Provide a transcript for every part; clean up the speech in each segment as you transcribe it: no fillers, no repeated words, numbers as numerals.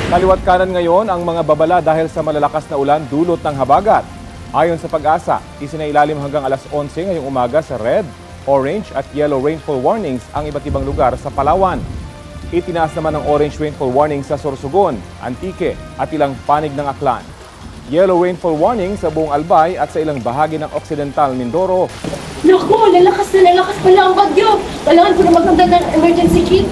Kaliwat kanan ngayon ang mga babala dahil sa malalakas na ulan dulot ng habagat. Ayon sa Pag-asa, isinailalim hanggang alas 11 ngayong umaga sa red, orange at yellow rainfall warnings ang iba't ibang lugar sa Palawan. Itinaas naman ang orange rainfall warning sa Sorsogon, Antique at ilang panig ng Aklan. Yellow rainfall warning sa buong Albay at sa ilang bahagi ng Occidental Mindoro. Naku, lalakas pala ang bagyo. Kailangan ko na maganda ng emergency kit.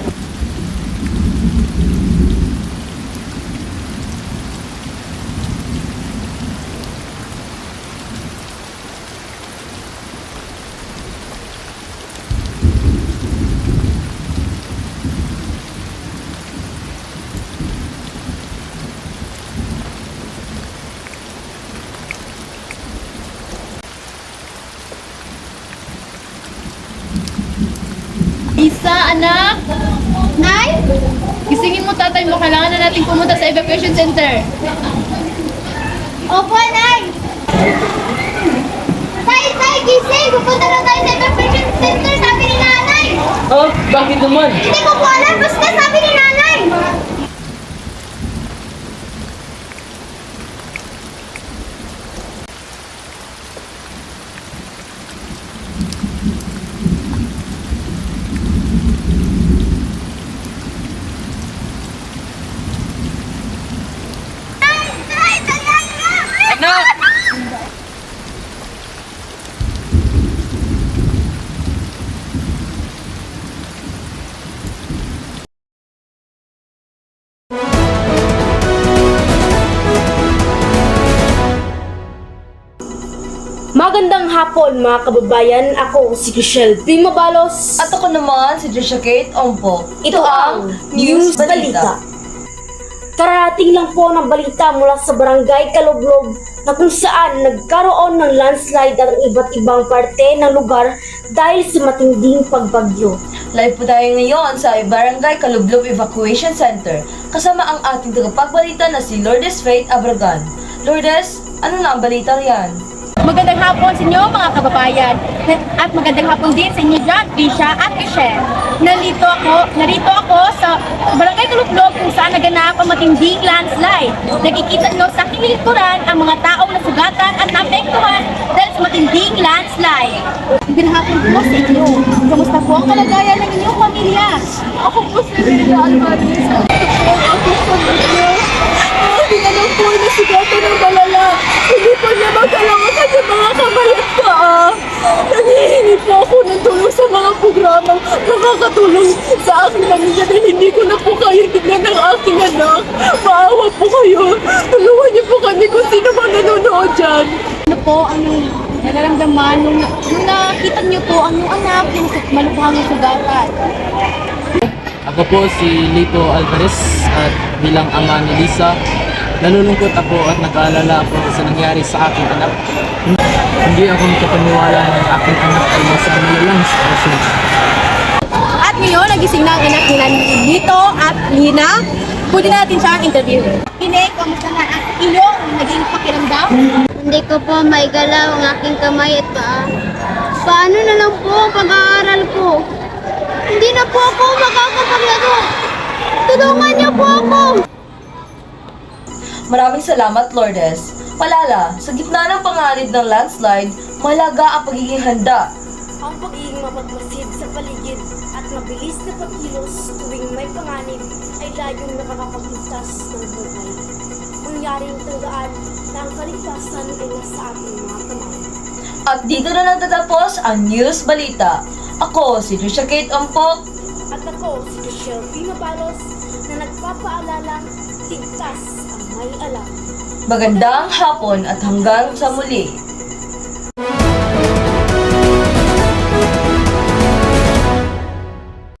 Isa, anak! Nay? Gisingin mo tatay mo, kailangan na natin pumunta sa evacuation center. Opo, Nay! Tay, gising! Pupunta na tayo sa evacuation center, sabi ni Nanay! Oh, bakit naman? Hindi ko po alam, basta sabi ni Nanay! Magandang hapon mga kababayan, ako si Chriselle P. Mabalos. At ako naman si Joshua Kate Ompo. Ito ang News Balita. Kararating lang po ng balita mula sa Barangay Kalublob na kung saan nagkaroon ng landslide at iba't ibang parte ng lugar dahil sa matinding pagbagyo. Live po tayo ngayon sa Barangay Kalublob Evacuation Center kasama ang ating tagapagbalita na si Lourdes Faith Abragan. Lourdes, ano na ang balita riyan? Magandang hapon sa inyo mga kababayan at magandang hapon din sa inyo John, Trisha at Michelle. Narito ako sa Barangay Kalublob kung saan naganap ang matinding landslide. Nakikita nyo sa aking likuran ang mga taong nasugatan at naapektuhan dahil sa matinding landslide. Magandang hapon po sa inyo. Kamusta po ang kalagayan ng inyong pamilya? Ako po si Rina Alvarez. Ako pamilya. Hindi na lang po nasugatan ng malala. Hindi po niya magkalangasan sa mga kamay at paa. Nangihingi po ako ng tulong sa mga programang nakakatulong sa aking pamilya dahil hindi ko na po kayo tignan ng aking anak. Maawa po kayo. Tulungan niyo po kami kung sino man nanonood dyan. Ano po ang nararamdaman nung nakita niyo po ang iyong anak yung malubhang sugatan? Ako po si Lito Alvarez at bilang ama ni Lisa, nalulungkot ako at nag-aalala ako sa nangyari sa aking anak. Hindi ako makapaniwala na ang aking anak ay nasa malalang sitwasyon. At ngayon, nagising na ang anak nila Lito at Lina. Pwede natin siyang interview. Ine, kamusta na ang iyong naging pakiramdam? Hindi ko po maigalaw ang aking kamay at paa. Paano na lang po ang pag-aaral ko? Hindi na po ako makakapaglaro. Tulungan niyo po ako! Maraming salamat, Lourdes. Palala, sa gitna ng panganib ng landslide, malaga ang pagiging handa. Ang pagiging mapagmasid sa paligid at mabilis na pagkilos tuwing may panganib ay layong nakakapagligtas ng buhay. Mangyaring tandaan na ang kaligtasan ay nasa ating mga kamay. At dito na nagtatapos ang News Balita. Ako si Joshua Kate Ompo. At ako si Chriselle P. Mabalos na nagpapaalalang ligtas ang may alam. Magandang hapon at hanggang sa muli.